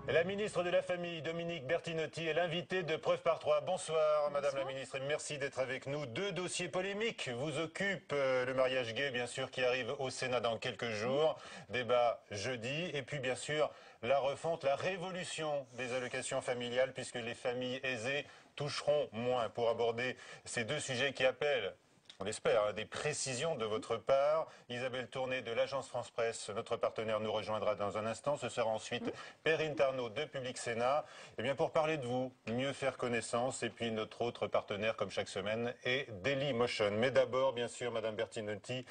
La ministre de la Famille, Dominique Bertinotti, est l'invitée de Preuve par Trois. Bonsoir, Madame la ministre, et merci d'être avec nous. Deux dossiers polémiques vous occupent. Le mariage gay, bien sûr, qui arrive au Sénat dans quelques jours. Débat jeudi. Et puis, bien sûr, la refonte, la révolution des allocations familiales, puisque les familles aisées toucheront moins. Pour aborder ces deux sujets qui appellent, on l'espère, des précisions de votre part. Isabelle Tourné de l'agence France Presse, notre partenaire, nous rejoindra dans un instant. Ce sera ensuite Perrine Tarnot de Public Sénat. Eh bien, pour parler de vous, mieux faire connaissance. Et puis notre autre partenaire, comme chaque semaine, est Dailymotion. Mais d'abord, bien sûr, Madame Bertinotti,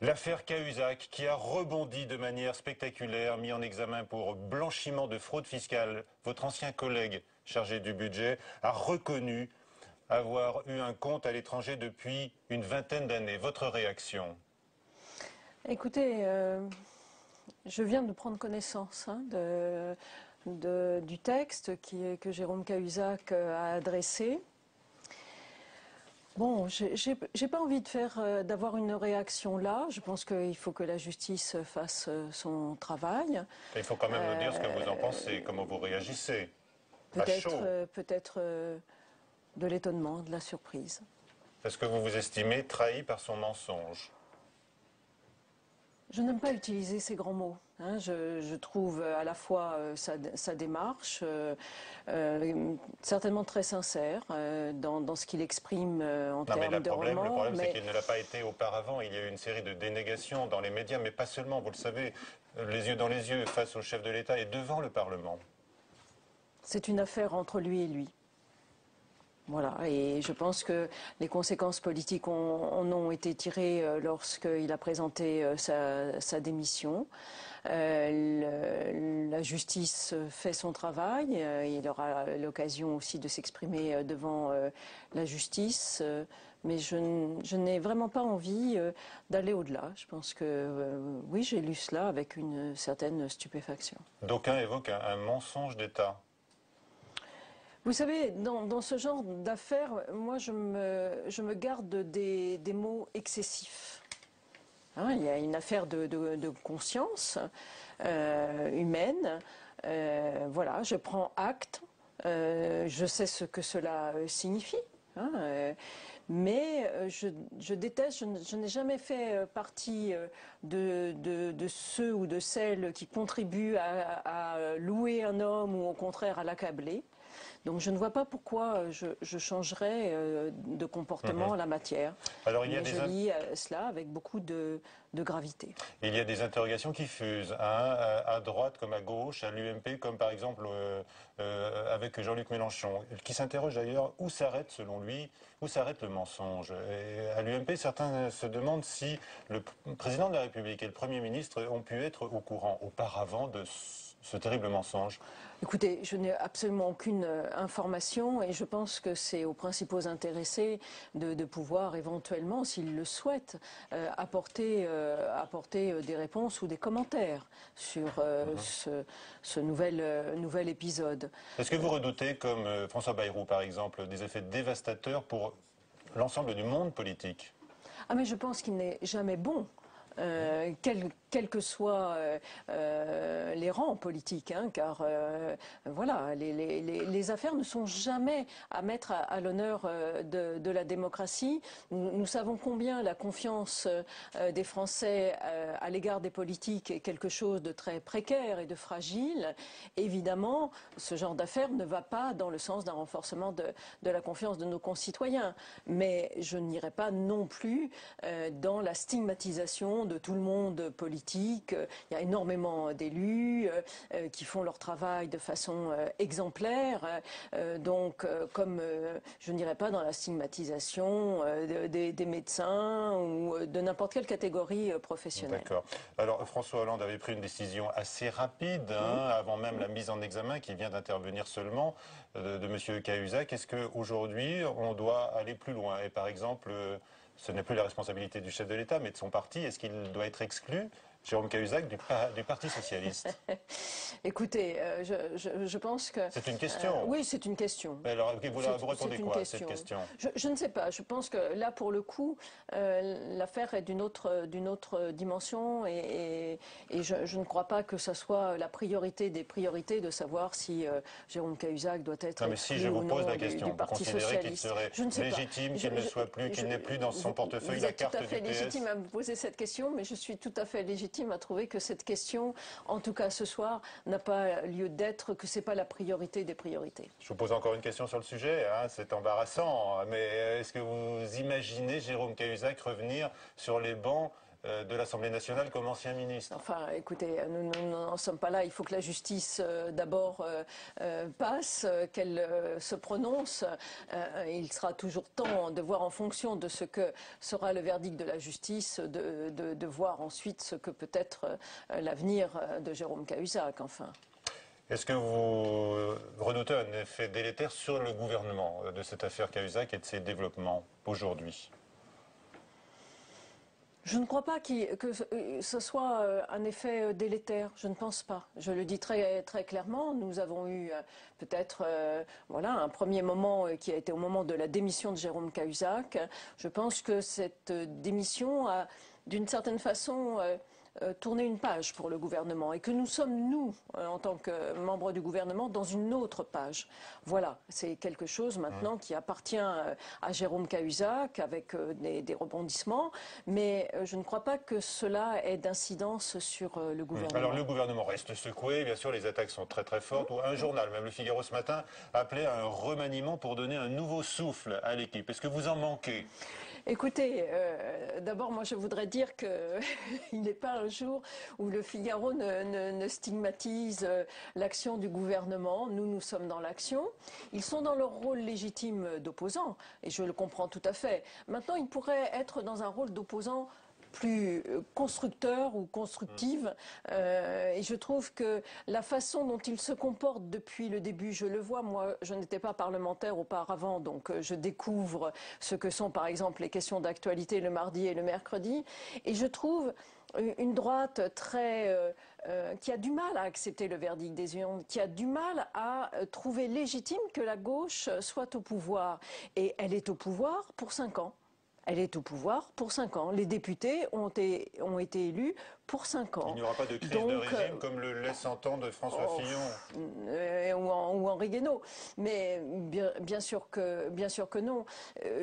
l'affaire Cahuzac qui a rebondi de manière spectaculaire, mis en examen pour blanchiment de fraude fiscale. Votre ancien collègue chargé du budget a reconnu avoir eu un compte à l'étranger depuis une vingtaine d'années. Votre réaction? Écoutez, je viens de prendre connaissance du texte que Jérôme Cahuzac a adressé. Bon, j'ai pas envie d'avoir une réaction là. Je pense qu'il faut que la justice fasse son travail. Il faut quand même nous dire ce que vous en pensez, comment vous réagissez. Peut-être de l'étonnement, de la surprise. Est-ce que vous vous estimez trahi par son mensonge? Je n'aime pas utiliser ces grands mots. Je trouve à la fois sa démarche certainement très sincère dans ce qu'il exprime en termes de roman. Le problème, c'est qu'il ne l'a pas été auparavant. Il y a eu une série de dénégations dans les médias, mais pas seulement, vous le savez, les yeux dans les yeux face au chef de l'État et devant le Parlement. C'est une affaire entre lui et lui. Voilà, et je pense que les conséquences politiques en ont été tirées lorsqu'il a présenté sa démission. La justice fait son travail, il aura l'occasion aussi de s'exprimer devant la justice, mais je n'ai vraiment pas envie d'aller au-delà. Je pense que oui, j'ai lu cela avec une certaine stupéfaction. D'aucuns évoquent un mensonge d'État. Vous savez, dans ce genre d'affaires, moi, je me garde des mots excessifs. Il y a une affaire de conscience humaine. Voilà, je prends acte. Je sais ce que cela signifie. Mais je déteste, je n'ai jamais fait partie de ceux ou de celles qui contribuent à louer un homme ou au contraire à l'accabler. Donc je ne vois pas pourquoi je changerais de comportement en la matière. Alors, mais je lis cela avec beaucoup de gravité. Il y a des interrogations qui fusent, à droite comme à gauche, à l'UMP comme par exemple avec Jean-Luc Mélenchon, qui s'interroge d'ailleurs où s'arrête selon lui, où s'arrête le mensonge. Et à l'UMP, certains se demandent si le président de la République et le Premier ministre ont pu être au courant auparavant de ce terrible mensonge. Écoutez, je n'ai absolument aucune information et je pense que c'est aux principaux intéressés de pouvoir éventuellement, s'ils le souhaitent, apporter des réponses ou des commentaires sur ce nouvel épisode. Est-ce que vous redoutez, comme François Bayrou par exemple, des effets dévastateurs pour l'ensemble du monde politique? Ah mais je pense qu'il n'est jamais bon. Quels que soient les rangs politiques, car voilà, les affaires ne sont jamais à mettre à l'honneur de la démocratie. Nous savons combien la confiance des Français à l'égard des politiques est quelque chose de très précaire et de fragile. Évidemment, ce genre d'affaires ne va pas dans le sens d'un renforcement de la confiance de nos concitoyens. Mais je n'irai pas non plus dans la stigmatisation de tout le monde politique. Il y a énormément d'élus qui font leur travail de façon exemplaire. Donc, comme je n'irai pas dans la stigmatisation des médecins ou de n'importe quelle catégorie professionnelle. D'accord. Alors, François Hollande avait pris une décision assez rapide, avant même la mise en examen qui vient d'intervenir seulement de M. Cahuzac. Est-ce qu'aujourd'hui, on doit aller plus loin? Et par exemple, ce n'est plus la responsabilité du chef de l'État, mais de son parti. Est-ce qu'il doit être exclu Jérôme Cahuzac du Parti socialiste. Écoutez, je pense que... C'est une question. Oui, c'est une question. Mais alors, vous répondez quoi à cette question? Je ne sais pas. Je pense que là, pour le coup, l'affaire est d'une autre dimension et je ne crois pas que ce soit la priorité des priorités de savoir si Jérôme Cahuzac doit être non, mais si je vous pose la question, du Parti vous considérez qu'il socialiste. serait légitime qu'il ne soit plus, qu'il n'ait plus dans son portefeuille la carte du PS? Vous êtes tout à fait légitime à me poser cette question, mais je suis tout à fait légitime à trouver que cette question, en tout cas ce soir, n'a pas lieu d'être, que ce n'est pas la priorité des priorités. Je vous pose encore une question sur le sujet, hein, c'est embarrassant, mais est-ce que vous imaginez Jérôme Cahuzac revenir sur les bancs de l'Assemblée nationale comme ancien ministre? Enfin, écoutez, nous n'en sommes pas là. Il faut que la justice d'abord passe, qu'elle se prononce. Il sera toujours temps de voir en fonction de ce que sera le verdict de la justice, de voir ensuite ce que peut être l'avenir de Jérôme Cahuzac, enfin. Est-ce que vous redoutez un effet délétère sur le gouvernement de cette affaire Cahuzac et de ses développements aujourd'hui? Je ne crois pas que ce soit un effet délétère. Je ne pense pas. Je le dis très, très clairement. Nous avons eu peut-être voilà, un premier moment qui a été au moment de la démission de Jérôme Cahuzac. Je pense que cette démission a, d'une certaine façon, tourner une page pour le gouvernement et que nous sommes, nous, en tant que membres du gouvernement, dans une autre page. Voilà, c'est quelque chose maintenant qui appartient à Jérôme Cahuzac avec des rebondissements, mais je ne crois pas que cela ait d'incidence sur le gouvernement. Alors le gouvernement reste secoué, bien sûr, les attaques sont très très fortes. Un journal, même le Figaro ce matin, appelait à un remaniement pour donner un nouveau souffle à l'équipe. Est-ce que vous en manquez ? Écoutez, d'abord, moi, je voudrais dire qu'il n'est pas un jour où le Figaro ne stigmatise l'action du gouvernement. Nous sommes dans l'action. Ils sont dans leur rôle légitime d'opposants, et je le comprends tout à fait. Maintenant, ils pourraient être dans un rôle d'opposant plus constructeur ou constructive. Et je trouve que la façon dont il se comporte depuis le début, je le vois, moi je n'étais pas parlementaire auparavant, donc je découvre ce que sont par exemple les questions d'actualité le mardi et le mercredi, et je trouve une droite qui a du mal à accepter le verdict des urnes, qui a du mal à trouver légitime que la gauche soit au pouvoir. Et elle est au pouvoir pour 5 ans. Elle est au pouvoir pour 5 ans. Les députés ont été élus pour 5 ans. Il n'y aura pas de crise de régime comme le laisse entendre François Fillon ou Henri Guénaud. Mais bien sûr que non.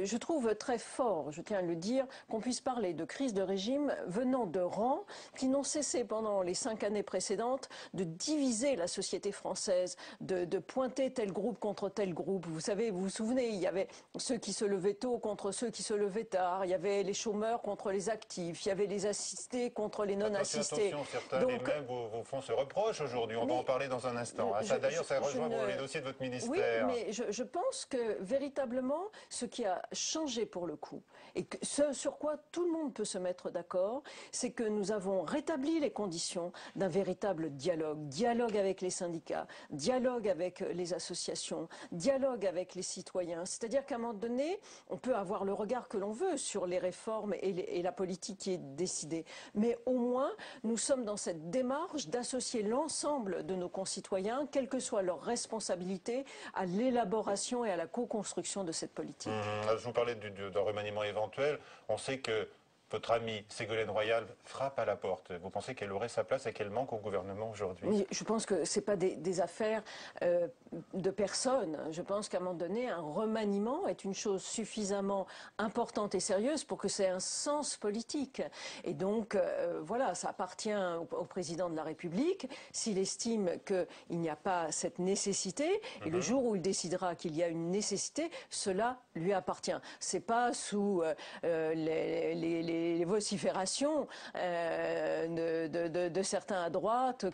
Je trouve très fort, je tiens à le dire, qu'on puisse parler de crise de régime venant de rangs qui n'ont cessé pendant les 5 années précédentes de diviser la société française, de pointer tel groupe contre tel groupe. Vous savez, vous vous souvenez, il y avait ceux qui se levaient tôt contre ceux qui se levaient tard. Il y avait les chômeurs contre les actifs. Il y avait les assistés contre les non-assistés. Attention, certains des mêmes vous font ce reproche aujourd'hui. On va en parler dans un instant. D'ailleurs, ça rejoint les dossiers de votre ministère. Oui, mais je pense que véritablement, ce qui a changé pour le coup, et ce sur quoi tout le monde peut se mettre d'accord, c'est que nous avons rétabli les conditions d'un véritable dialogue. Dialogue avec les syndicats, dialogue avec les associations, dialogue avec les citoyens. C'est-à-dire qu'à un moment donné, on peut avoir le regard que l'on veut sur les réformes et la politique qui est décidée. Mais au moins, nous sommes dans cette démarche d'associer l'ensemble de nos concitoyens, quelle que soit leur responsabilité, à l'élaboration et à la co-construction de cette politique. Je vous parlais d'un remaniement éventuel. On sait que votre amie Ségolène Royal frappe à la porte. Vous pensez qu'elle aurait sa place et qu'elle manque au gouvernement aujourd'hui? Je pense que ce n'est pas des affaires de personnes. Je pense qu'à un moment donné, un remaniement est une chose suffisamment importante et sérieuse pour que ça ait un sens politique. Et donc, voilà, ça appartient au président de la République. S'il estime qu'il n'y a pas cette nécessité, et le jour où il décidera qu'il y a une nécessité, cela lui appartient. C'est pas sous les vociférations de certains à droite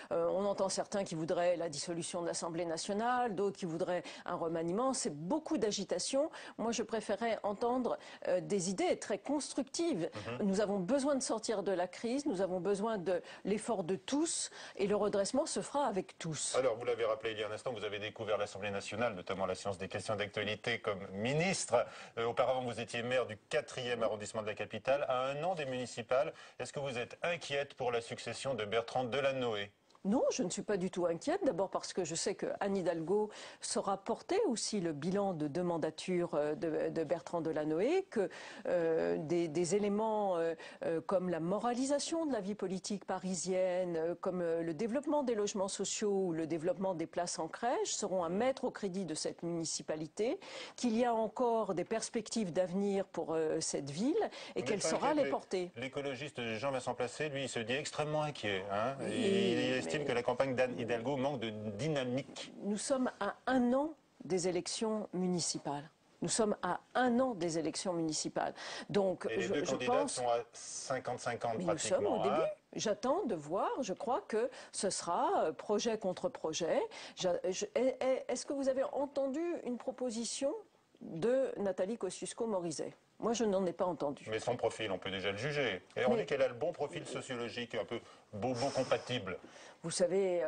on entend certains qui voudraient la dissolution de l'Assemblée nationale, d'autres qui voudraient un remaniement. C'est beaucoup d'agitation. Moi, je préférais entendre des idées très constructives. Nous avons besoin de sortir de la crise, nous avons besoin de l'effort de tous, et le redressement se fera avec tous. Alors, vous l'avez rappelé il y a un instant, vous avez découvert l'Assemblée nationale, notamment la séance des questions d'actualité comme ministre. Auparavant, vous étiez maire du 4e arrondissement de la capitale. capitale, à 1 an des municipales. Est-ce que vous êtes inquiète pour la succession de Bertrand Delanoë? Non, je ne suis pas du tout inquiète. D'abord parce que je sais que Anne Hidalgo saura porter aussi le bilan de 2 mandatures de Bertrand Delanoë, que des éléments comme la moralisation de la vie politique parisienne, comme le développement des logements sociaux ou le développement des places en crèche seront à mettre au crédit de cette municipalité, qu'il y a encore des perspectives d'avenir pour cette ville et qu'elle saura les porter. L'écologiste Jean-Vincent Placé, lui, il se dit extrêmement inquiet. Hein, il estime que la campagne d'Anne Hidalgo manque de dynamique. Nous sommes à 1 an des élections municipales. Nous sommes à 1 an des élections municipales. Donc, et les deux candidats sont à 50-50 pratiquement. Nous sommes au début. J'attends de voir. Je crois que ce sera projet contre projet. Est-ce que vous avez entendu une proposition de Nathalie Kosciusko-Morizet? Moi, je n'en ai pas entendu. Mais son profil, on peut déjà le juger. Et on dit qu'elle a le bon profil sociologique, un peu bobo compatible. Vous savez,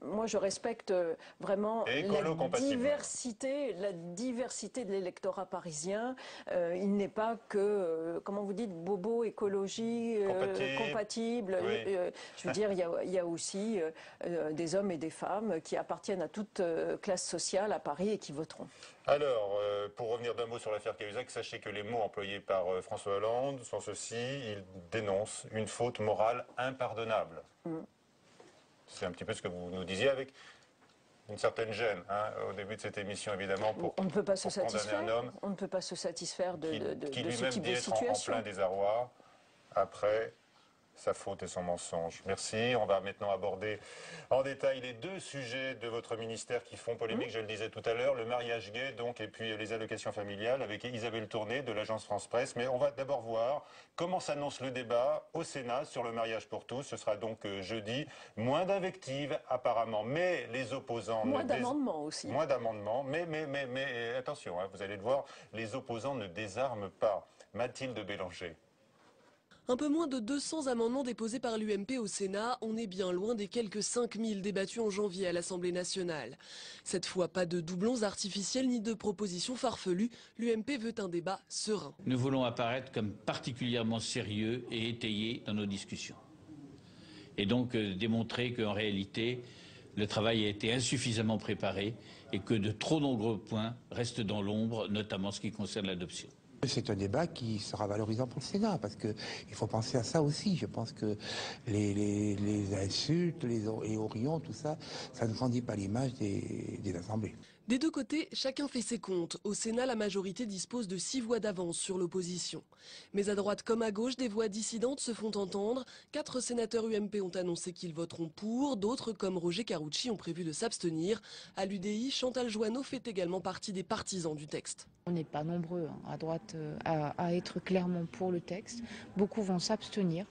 moi je respecte vraiment la diversité de l'électorat parisien. Il n'est pas que, comment vous dites, bobo, écologie, compatible. Oui. Je veux dire, il y a aussi des hommes et des femmes qui appartiennent à toute classe sociale à Paris et qui voteront. Alors, pour revenir d'un mot sur l'affaire Cahuzac, sachez que les mots employés par François Hollande sont ceux-ci. Il dénonce une faute morale impardonnable. C'est un petit peu ce que vous nous disiez avec une certaine gêne au début de cette émission, évidemment, pour on ne peut pas se condamner un homme. On ne peut pas se satisfaire de ce type de situation. En plein désarroi après sa faute et son mensonge. Merci. On va maintenant aborder en détail les 2 sujets de votre ministère qui font polémique, je le disais tout à l'heure, le mariage gay donc, et puis les allocations familiales avec Isabelle Tourné de l'agence France Presse. Mais on va d'abord voir comment s'annonce le débat au Sénat sur le mariage pour tous. Ce sera donc jeudi. Moins d'invectives apparemment, mais les opposants... Moins d'amendements aussi. Moins d'amendements, mais attention, vous allez le voir, les opposants ne désarment pas. Mathilde Bélanger. Un peu moins de 200 amendements déposés par l'UMP au Sénat, on est bien loin des quelques 5000 débattus en janvier à l'Assemblée nationale. Cette fois, pas de doublons artificiels ni de propositions farfelues, l'UMP veut un débat serein. Nous voulons apparaître comme particulièrement sérieux et étayés dans nos discussions. Et donc démontrer qu'en réalité, le travail a été insuffisamment préparé et que de trop nombreux points restent dans l'ombre, notamment ce qui concerne l'adoption. C'est un débat qui sera valorisant pour le Sénat, parce qu'il faut penser à ça aussi. Je pense que les insultes, les horions, tout ça, ça ne grandit pas l'image des assemblées. Des 2 côtés, chacun fait ses comptes. Au Sénat, la majorité dispose de 6 voix d'avance sur l'opposition. Mais à droite comme à gauche, des voix dissidentes se font entendre. 4 sénateurs UMP ont annoncé qu'ils voteront pour. D'autres, comme Roger Karoutchi, ont prévu de s'abstenir. À l'UDI, Chantal Jouanneau fait également partie des partisans du texte. On n'est pas nombreux à droite à être clairement pour le texte. Beaucoup vont s'abstenir.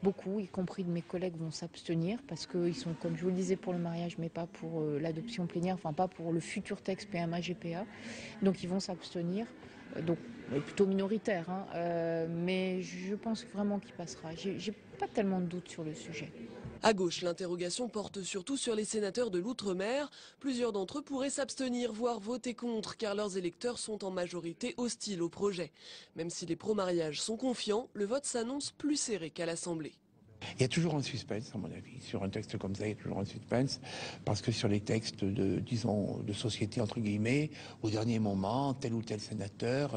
Beaucoup, y compris de mes collègues, vont s'abstenir parce qu'ils sont, comme je vous le disais, pour le mariage, mais pas pour l'adoption plénière, enfin pas pour le futur texte PMA-GPA. Donc ils vont s'abstenir, donc plutôt minoritaire, mais je pense vraiment qu'il passera. J'ai pas tellement de doutes sur le sujet. À gauche, l'interrogation porte surtout sur les sénateurs de l'Outre-mer. Plusieurs d'entre eux pourraient s'abstenir, voire voter contre, car leurs électeurs sont en majorité hostiles au projet. Même si les pro-mariages sont confiants, le vote s'annonce plus serré qu'à l'Assemblée. Il y a toujours un suspense, à mon avis. Sur un texte comme ça, il y a toujours un suspense. Parce que sur les textes de société, entre guillemets, au dernier moment, tel ou tel sénateur,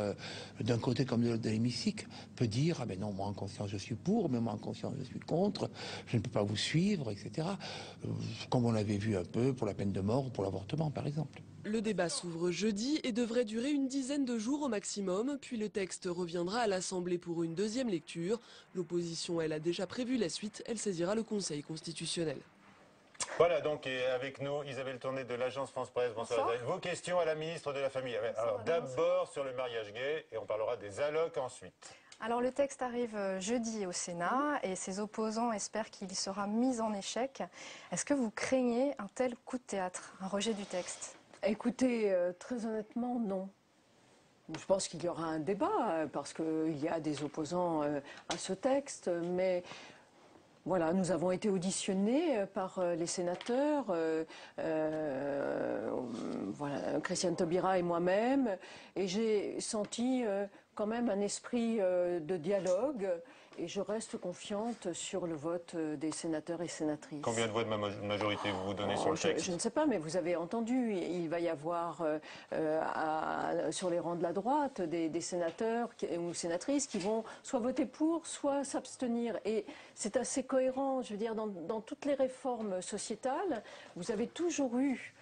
d'un côté comme de l'autre de l'hémicycle, peut dire « Ah ben non, moi en conscience je suis pour, mais moi en conscience je suis contre, je ne peux pas vous suivre, etc. » Comme on l'avait vu un peu pour la peine de mort ou pour l'avortement, par exemple. Le débat s'ouvre jeudi et devrait durer une dizaine de jours au maximum, puis le texte reviendra à l'Assemblée pour une 2e lecture. L'opposition, elle, a déjà prévu la suite, elle saisira le Conseil constitutionnel. Voilà, donc et avec nous, Isabelle Tourné de l'agence France Presse. Bonsoir. Vos questions à la ministre de la Famille. Alors d'abord sur le mariage gay, et on parlera des allocs ensuite. Alors le texte arrive jeudi au Sénat et ses opposants espèrent qu'il sera mis en échec. Est-ce que vous craignez un tel coup de théâtre, un rejet du texte ? Écoutez, très honnêtement, non. Je pense qu'il y aura un débat parce qu'il y a des opposants à ce texte, mais voilà, nous avons été auditionnés par les sénateurs, voilà, Christiane Taubira et moi-même, et j'ai senti quand même un esprit de dialogue et je reste confiante sur le vote des sénateurs et sénatrices. Combien de voix de majorité vous donnez sur le texte? Je ne sais pas, mais vous avez entendu, il va y avoir sur les rangs de la droite des sénateurs ou sénatrices qui vont soit voter pour, soit s'abstenir. Et c'est assez cohérent, je veux dire, dans toutes les réformes sociétales, vous avez toujours eu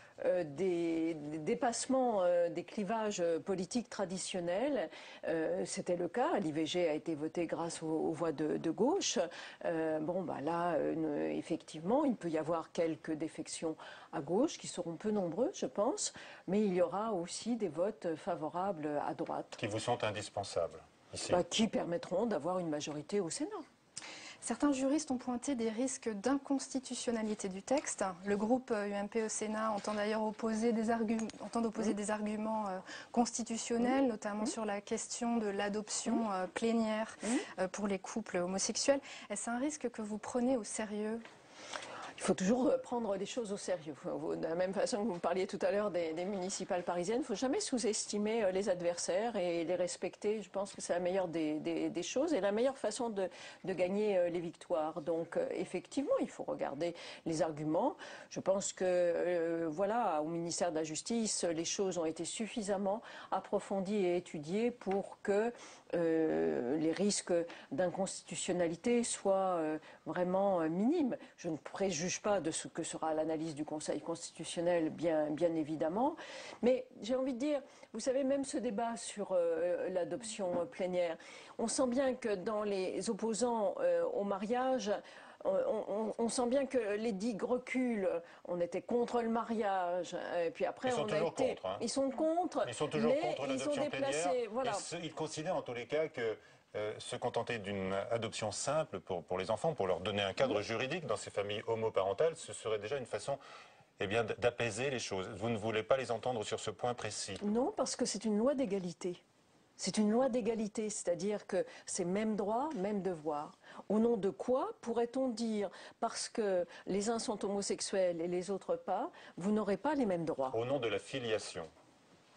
des dépassements des clivages politiques traditionnels. C'était le cas. L'IVG a été voté grâce aux voix de gauche. Là, effectivement, il peut y avoir quelques défections à gauche qui seront peu nombreux, je pense, mais il y aura aussi des votes favorables à droite. Qui vous sont indispensables ici. Qui permettront d'avoir une majorité au Sénat. Certains juristes ont pointé des risques d'inconstitutionnalité du texte. Le groupe UMP au Sénat entend d'ailleurs opposer des arguments constitutionnels, notamment sur la question de l'adoption plénière pour les couples homosexuels. Est-ce un risque que vous prenez au sérieux ? Il faut toujours prendre les choses au sérieux. De la même façon que vous me parliez tout à l'heure des municipales parisiennes, il ne faut jamais sous-estimer les adversaires et les respecter. Je pense que c'est la meilleure des choses et la meilleure façon de gagner les victoires. Donc effectivement, il faut regarder les arguments. Je pense que au ministère de la Justice, les choses ont été suffisamment approfondies et étudiées pour que les risques d'inconstitutionnalité soient vraiment minimes. Je ne préjuge pas de ce que sera l'analyse du Conseil constitutionnel, bien évidemment. Mais j'ai envie de dire, vous savez, même ce débat sur l'adoption plénière, on sent bien que dans les opposants au mariage, on sent bien que les digues reculent. On était contre le mariage, et puis après ils sont contre. Ils sont toujours contre l'adoption plénière. Voilà. Ils considèrent en tous les cas que se contenter d'une adoption simple pour les enfants, pour leur donner un cadre juridique dans ces familles homoparentales, ce serait déjà une façon d'apaiser les choses. Vous ne voulez pas les entendre sur ce point précis? Non, parce que c'est une loi d'égalité. C'est une loi d'égalité, c'est-à-dire que c'est même droit, même devoir. Au nom de quoi pourrait-on dire, parce que les uns sont homosexuels et les autres pas, vous n'aurez pas les mêmes droits? Au nom de la filiation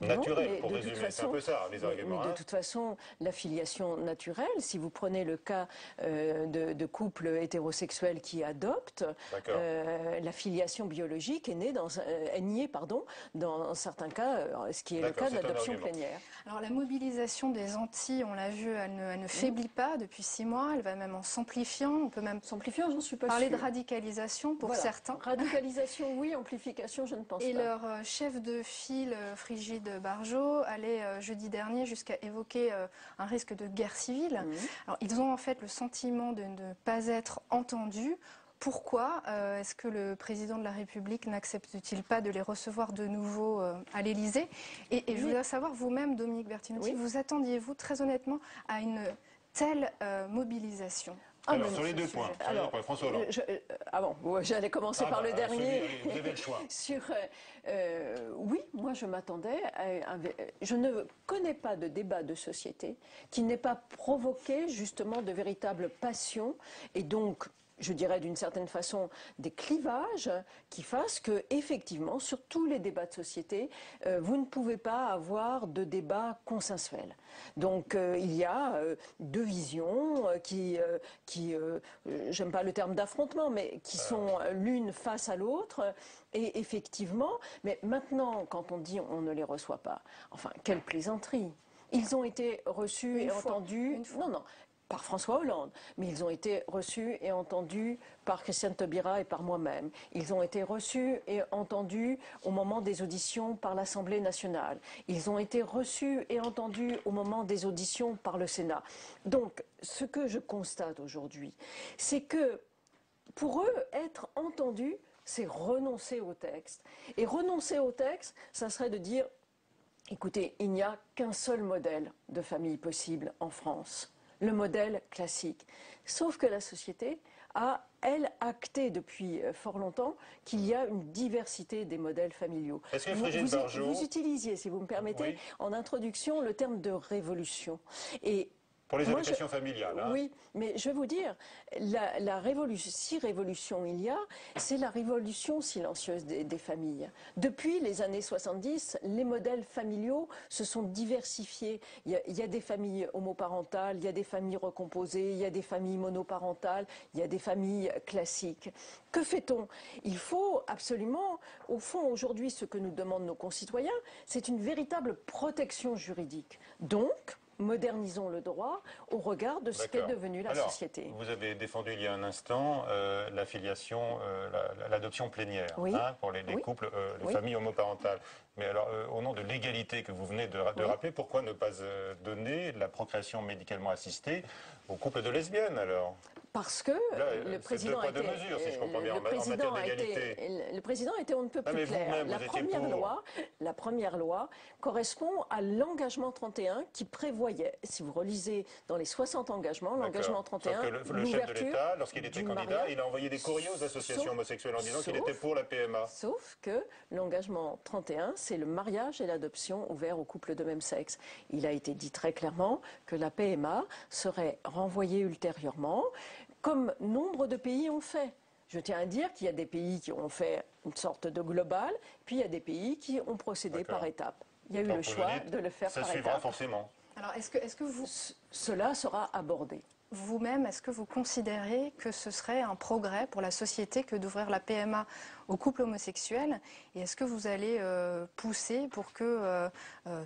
naturelle, pour résumer, c'est un peu ça, les arguments. De toute façon, la filiation naturelle, si vous prenez le cas de couples hétérosexuels qui adoptent, la filiation biologique est niée dans certains cas, ce qui est le cas de l'adoption plénière. Alors la mobilisation des Antilles, on l'a vu, elle ne faiblit pas depuis 6 mois, elle va même en s'amplifiant. On peut même j'en suis pas parler sûre. De radicalisation pour certains. Radicalisation, oui, amplification, je ne pense pas. Et leur chef de file, Frigide Barjot, allait jeudi dernier jusqu'à évoquer un risque de guerre civile. Alors, ils ont en fait le sentiment de ne pas être entendus. Pourquoi est-ce que le président de la République n'accepte-t-il pas de les recevoir de nouveau à l'Élysée? Et je voudrais savoir, vous-même, Dominique Bertinotti, vous attendiez-vous très honnêtement à une telle mobilisation? Alors, sur les deux points, François Hollande. J'allais commencer par le dernier. Vous avez le choix. Oui, moi je m'attendais je ne connais pas de débat de société qui n'ait pas provoqué justement de véritables passions et donc, je dirais d'une certaine façon, des clivages qui fassent que, effectivement, sur tous les débats de société, vous ne pouvez pas avoir de débat consensuel. Donc, il y a deux visions qui j'aime pas le terme d'affrontement, mais qui sont l'une face à l'autre. Et effectivement, mais maintenant, quand on dit on ne les reçoit pas, enfin, quelle plaisanterie! Ils ont été reçus et entendus. Non. Par François Hollande, mais ils ont été reçus et entendus par Christiane Taubira et par moi-même. Ils ont été reçus et entendus au moment des auditions par l'Assemblée nationale. Ils ont été reçus et entendus au moment des auditions par le Sénat. Donc, ce que je constate aujourd'hui, c'est que pour eux, être entendus, c'est renoncer au texte. Et renoncer au texte, ça serait de dire, écoutez, il n'y a qu'un seul modèle de famille possible en France. Le modèle classique. Sauf que la société a, elle, acté depuis fort longtemps qu'il y a une diversité des modèles familiaux. Est-ce que Frigide Barjot... Vous utilisiez, si vous me permettez, en introduction, le terme de révolution. Et Pour les allocations familiales. Hein. Oui, mais je vais vous dire, la révolution, si révolution il y a, c'est la révolution silencieuse des familles. Depuis les années 70, les modèles familiaux se sont diversifiés. Il y a des familles homoparentales, il y a des familles recomposées, il y a des familles monoparentales, il y a des familles classiques. Que fait-on? Il faut absolument, au fond, aujourd'hui, ce que nous demandent nos concitoyens, c'est une véritable protection juridique. Donc, modernisons le droit au regard de ce qu'est devenue la société. Vous avez défendu il y a un instant la filiation, l'adoption plénière pour les couples, les familles homoparentales. Mais alors, au nom de l'égalité que vous venez de rappeler, pourquoi ne pas donner la procréation médicalement assistée aux couples de lesbiennes alors? Parce que le président a été, le président a été on ne peut plus clair. La première loi correspond à l'engagement 31 qui prévoyait, si vous relisez dans les 60 engagements, l'engagement 31, le chef de l'État, lorsqu'il était candidat, il a envoyé des courriers aux associations homosexuelles en disant qu'il était pour la PMA. Sauf que l'engagement 31, c'est le mariage et l'adoption ouverts aux couples de même sexe. Il a été dit très clairement que la PMA serait renvoyée ultérieurement, comme nombre de pays ont fait. Je tiens à dire qu'il y a des pays qui ont fait une sorte de global, puis il y a des pays qui ont procédé par étapes. Il y a eu le choix de le faire par étapes. Ça suivra forcément. Alors, est-ce que vous... Cela sera abordé. Vous-même, est-ce que vous considérez que ce serait un progrès pour la société que d'ouvrir la PMA aux couples homosexuels? Et est-ce que vous allez pousser pour que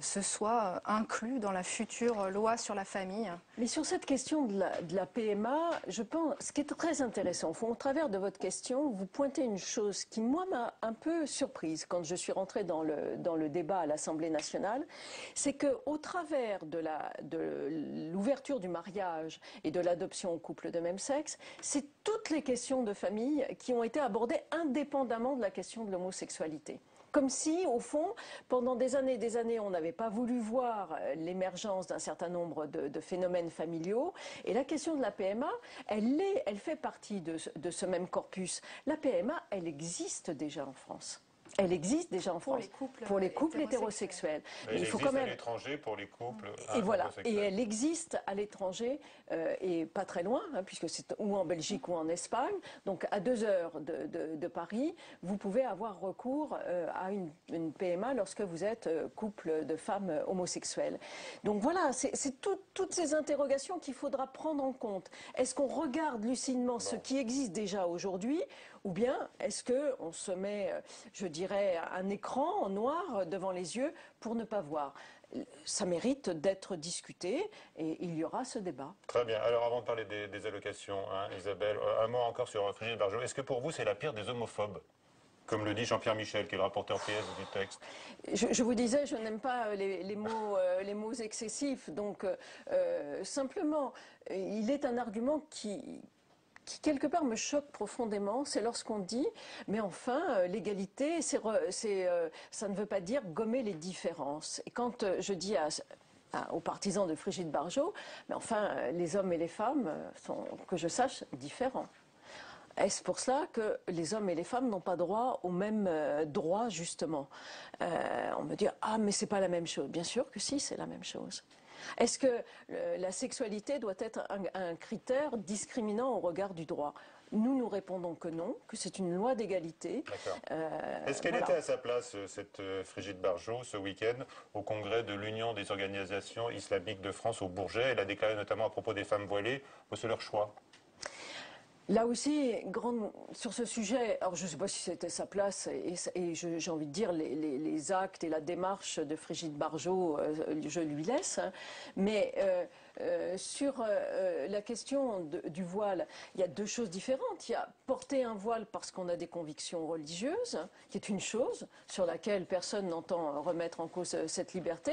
ce soit inclus dans la future loi sur la famille? Mais sur cette question de la PMA, je pense, ce qui est très intéressant, au travers de votre question, vous pointez une chose qui, moi, m'a un peu surprise quand je suis rentrée dans le débat à l'Assemblée nationale, c'est qu'au travers de l'ouverture du mariage et de l'adoption aux couples de même sexe, c'est toutes les questions de famille qui ont été abordées indépendamment de la question de l'homosexualité. Comme si, au fond, pendant des années, on n'avait pas voulu voir l'émergence d'un certain nombre de phénomènes familiaux. Et la question de la PMA, elle fait partie de ce même corpus. La PMA, elle existe déjà en France. Elle existe déjà en France pour les couples hétérosexuels. Mais il faut quand même à l'étranger pour les couples homosexuels. Et elle existe à l'étranger et pas très loin, puisque c'est ou en Belgique ou en Espagne. Donc à 2 heures de Paris, vous pouvez avoir recours à une PMA lorsque vous êtes couple de femmes homosexuelles. Donc voilà, c'est toutes ces interrogations qu'il faudra prendre en compte. Est-ce qu'on regarde lucidement ce qui existe déjà aujourd'hui, ou bien est-ce qu'on se met, je dirais, un écran en noir devant les yeux pour ne pas voir? Ça mérite d'être discuté et il y aura ce débat. Très bien. Alors avant de parler des allocations, Isabelle, un mot encore sur Frigide Barjot. Est-ce que pour vous c'est la pire des homophobes, comme le dit Jean-Pierre Michel, qui est le rapporteur PS du texte? Je vous disais, je n'aime pas les mots excessifs. Donc simplement, il est un argument qui quelque part me choque profondément, c'est lorsqu'on dit mais enfin l'égalité ça ne veut pas dire gommer les différences. Et quand je dis aux partisans de Frigide Barjot, mais enfin les hommes et les femmes sont, que je sache, différents. Est-ce pour cela que les hommes et les femmes n'ont pas droit aux mêmes droits, justement? On me dit ah mais c'est pas la même chose. Bien sûr que si, c'est la même chose. Est-ce que la sexualité doit être un critère discriminant au regard du droit? Nous répondons que non, que c'est une loi d'égalité. Est-ce qu'elle était à sa place, cette Frigide Barjot, ce week-end, au congrès de l'Union des organisations islamiques de France au Bourget? Elle a déclaré notamment à propos des femmes voilées, c'est leur choix. Là aussi, sur ce sujet, alors je ne sais pas si c'était sa place, et j'ai envie de dire les actes et la démarche de Frigide Barjot, je lui laisse, mais sur la question du voile, il y a 2 choses différentes. Il y a porter un voile parce qu'on a des convictions religieuses, qui est une chose sur laquelle personne n'entend remettre en cause cette liberté,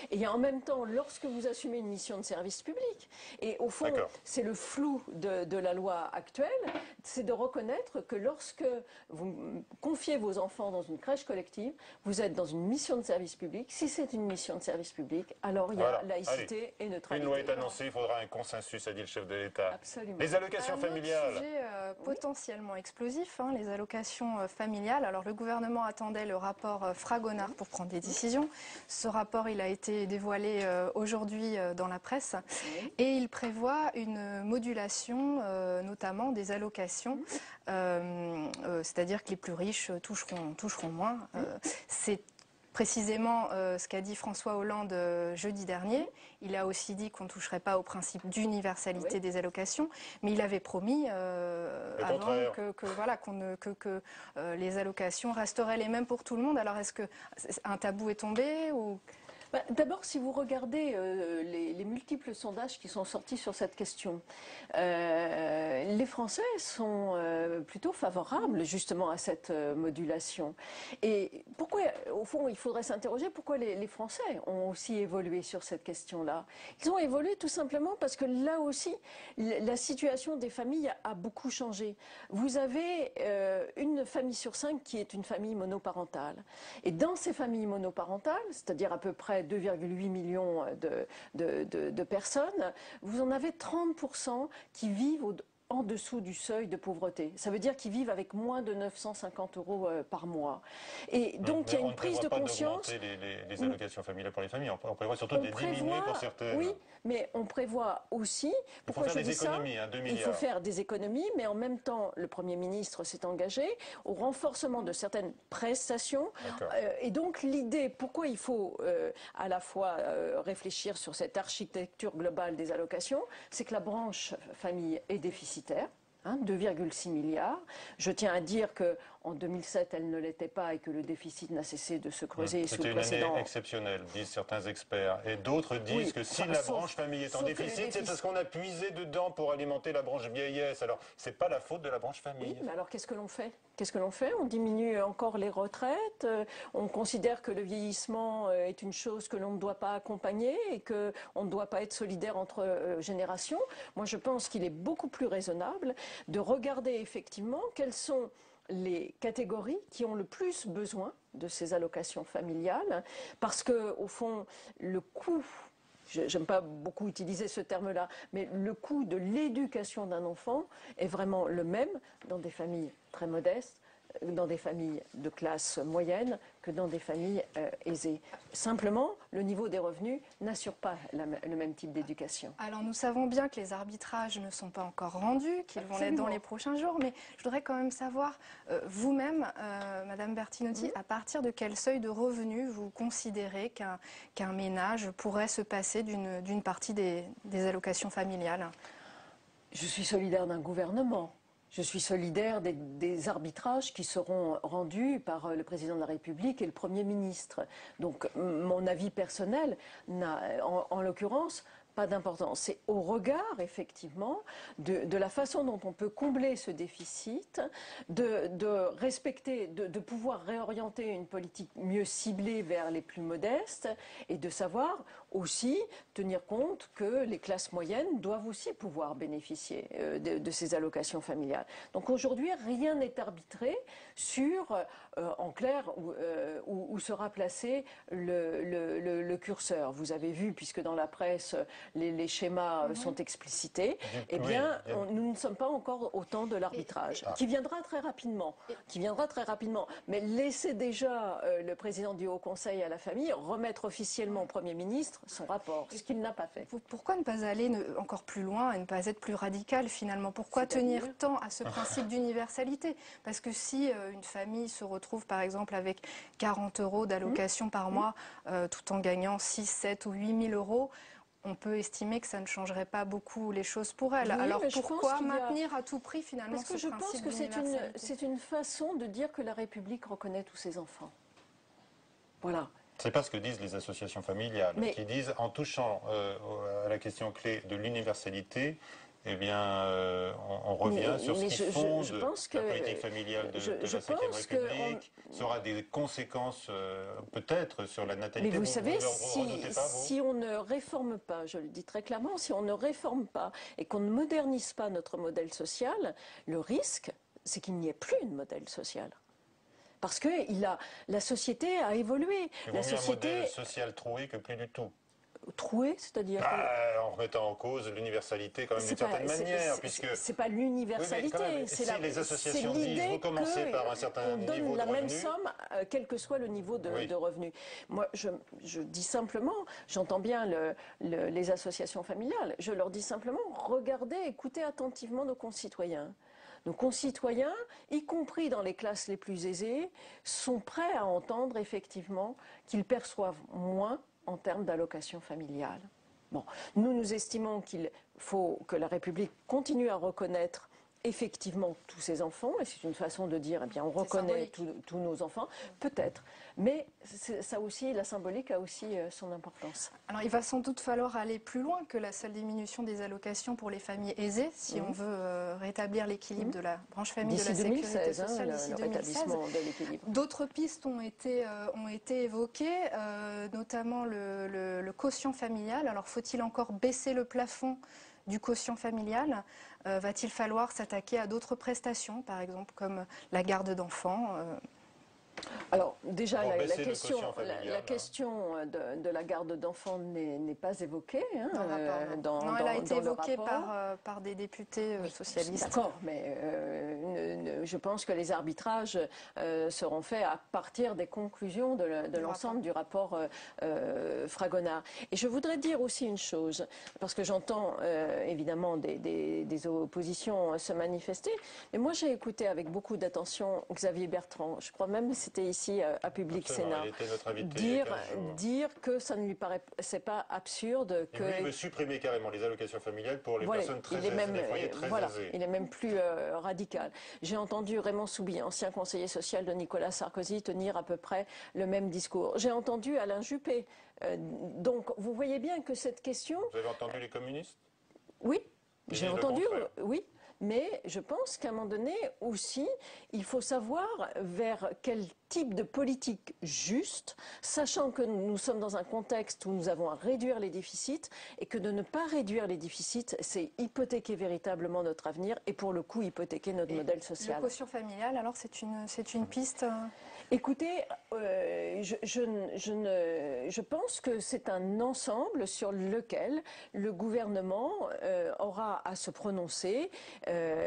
et il y a en même temps, lorsque vous assumez une mission de service public, et au fond, c'est le flou de la loi actuelle, c'est de reconnaître que lorsque vous confiez vos enfants dans une crèche collective, vous êtes dans une mission de service public. Si c'est une mission de service public, alors il y a laïcité et neutralité. est annoncé, il faudra un consensus, a dit le chef de l'État. Absolument. Les allocations Un autre familiales. sujet potentiellement explosif, hein, les allocations familiales. Alors le gouvernement attendait le rapport Fragonard pour prendre des décisions. Ce rapport, il a été dévoilé aujourd'hui dans la presse et il prévoit une modulation notamment des allocations, c'est-à-dire que les plus riches toucheront moins. C'est précisément ce qu'a dit François Hollande jeudi dernier. Il a aussi dit qu'on ne toucherait pas au principe d'universalité des allocations, mais il avait promis avant que les allocations resteraient les mêmes pour tout le monde. Alors est-ce qu'un tabou est tombé ou... D'abord, si vous regardez les multiples sondages qui sont sortis sur cette question, les Français sont plutôt favorables justement à cette modulation. Et pourquoi, au fond, il faudrait s'interroger pourquoi les Français ont aussi évolué sur cette question-là. Ils ont évolué tout simplement parce que là aussi, la situation des familles a beaucoup changé. Vous avez une famille sur 5 qui est une famille monoparentale. Et dans ces familles monoparentales, c'est-à-dire à peu près 2,8 millions de personnes, vous en avez 30% qui vivent en dessous du seuil de pauvreté. Ça veut dire qu'ils vivent avec moins de 950 € par mois. Et donc, il y a une prise de conscience. On ne prévoit pas les allocations familiales pour les familles, on prévoit surtout de les diminuer pour certaines. Oui, mais on prévoit aussi... Pourquoi je dis ça ? Hein, 2 milliards. Il faut faire des économies, mais en même temps, le Premier ministre s'est engagé au renforcement de certaines prestations. Et donc, l'idée, pourquoi il faut à la fois réfléchir sur cette architecture globale des allocations, c'est que la branche famille est déficitaire. 2,6 milliards. Je tiens à dire qu'en 2007, elle ne l'était pas et que le déficit n'a cessé de se creuser sous le précédent. C'était une année exceptionnelle, disent certains experts. Et d'autres disent que si la branche famille est en déficit, c'est parce qu'on a puisé dedans pour alimenter la branche vieillesse. Alors, c'est pas la faute de la branche famille. Oui, mais alors qu'est-ce que l'on fait ? Qu'est-ce que l'on fait ? On diminue encore les retraites, on considère que le vieillissement est une chose que l'on ne doit pas accompagner et qu'on ne doit pas être solidaire entre générations. Moi, je pense qu'il est beaucoup plus raisonnable de regarder effectivement quelles sont les catégories qui ont le plus besoin de ces allocations familiales, parce que au fond, le coût, j'aime pas beaucoup utiliser ce terme-là, mais le coût de l'éducation d'un enfant est vraiment le même dans des familles très modestes, dans des familles de classe moyenne que dans des familles aisées. Simplement, le niveau des revenus n'assure pas le même type d'éducation. Alors nous savons bien que les arbitrages ne sont pas encore rendus, qu'ils vont l'être dans les prochains jours, mais je voudrais quand même savoir, vous-même, Madame Bertinotti, à partir de quel seuil de revenus vous considérez qu'un ménage pourrait se passer d'une partie des allocations familiales ? Je suis solidaire d'un gouvernement. Je suis solidaire des arbitrages qui seront rendus par le président de la République et le Premier ministre. Donc mon avis personnel n'a, en l'occurrence, pas d'importance. C'est au regard, effectivement, de la façon dont on peut combler ce déficit, de respecter, de pouvoir réorienter une politique mieux ciblée vers les plus modestes et de savoir aussi tenir compte que les classes moyennes doivent aussi pouvoir bénéficier de ces allocations familiales. Donc aujourd'hui, rien n'est arbitré sur, en clair, où sera placé le curseur. Vous avez vu, puisque dans la presse, les schémas sont explicités, eh bien, nous ne sommes pas encore au temps de l'arbitrage, qui viendra très rapidement. Mais laissez déjà le président du Haut Conseil à la famille remettre officiellement au Premier ministre son rapport, ce qu'il n'a pas fait. Pourquoi ne pas aller encore plus loin et ne pas être plus radical finalement ? Pourquoi tenir tant à ce principe d'universalité ? Parce que si une famille se retrouve par exemple avec 40 € d'allocation par mois, tout en gagnant 6, 7 ou 8 000 €, on peut estimer que ça ne changerait pas beaucoup les choses pour elle. Oui, alors pourquoi maintenir à tout prix finalement ce principe d'universalité ? Parce que je pense que c'est une façon de dire que la République reconnaît tous ses enfants. Voilà. C'est pas ce que disent les associations familiales, qui disent, en touchant à la question clé de l'universalité, eh bien, on revient sur ce qui fonde la politique familiale de la Ve République. Ça aura des conséquences peut-être sur la natalité. Mais vous savez, si on ne réforme pas, je le dis très clairement, si on ne réforme pas et qu'on ne modernise pas notre modèle social, le risque, c'est qu'il n'y ait plus de modèle social. Parce que la société a évolué. Il vaut mieux un modèle social troué que plus du tout. trouée, c'est-à-dire en remettant en cause l'universalité quand même d'une certaine manière, puisque c'est pas l'universalité, si les associations disent vous commencez par un certain on niveau donne de la même revenu, somme, quel que soit le niveau de revenu. Moi, je dis simplement, j'entends bien les associations familiales, je leur dis simplement, regardez, écoutez attentivement nos concitoyens. Nos concitoyens, y compris dans les classes les plus aisées, sont prêts à entendre effectivement qu'ils perçoivent moins en termes d'allocation familiale. Bon, nous estimons qu'il faut que la République continue à reconnaître effectivement tous ces enfants, et c'est une façon de dire, eh bien, on reconnaît tous nos enfants, peut-être, mais ça aussi, la symbolique a aussi son importance. Alors il va sans doute falloir aller plus loin que la seule diminution des allocations pour les familles aisées, si on veut rétablir l'équilibre de la branche famille de la sécurité sociale d'ici 2016. D'autres pistes ont été évoquées, notamment le quotient familial. Alors faut-il encore baisser le plafond du quotient familial? Va-t-il falloir s'attaquer à d'autres prestations, par exemple comme la garde d'enfants? Alors déjà, la question de la garde d'enfants n'est pas évoquée non, elle a été évoquée par des députés socialistes. D'accord, mais je pense que les arbitrages seront faits à partir des conclusions de l'ensemble du rapport Fragonard. Et je voudrais dire aussi une chose, parce que j'entends évidemment des oppositions se manifester, mais moi j'ai écouté avec beaucoup d'attention Xavier Bertrand, je crois même que c'était ici à Public Sénat, dire que ça ne lui paraissait pas absurde que... Il veut supprimer carrément les allocations familiales pour les personnes très aisées, les foyers très aisés. Il est même plus radical. J'ai entendu Raymond Soubi, ancien conseiller social de Nicolas Sarkozy, tenir à peu près le même discours. J'ai entendu Alain Juppé. Donc vous voyez bien que cette question... Vous avez entendu les communistes? Oui, j'ai entendu, oui. Mais je pense qu'à un moment donné aussi, il faut savoir vers quel type de politique juste, sachant que nous sommes dans un contexte où nous avons à réduire les déficits et que de ne pas réduire les déficits, c'est hypothéquer véritablement notre avenir et pour le coup hypothéquer notre modèle social. Le quotient familial, alors c'est une piste Écoutez, je pense que c'est un ensemble sur lequel le gouvernement aura à se prononcer.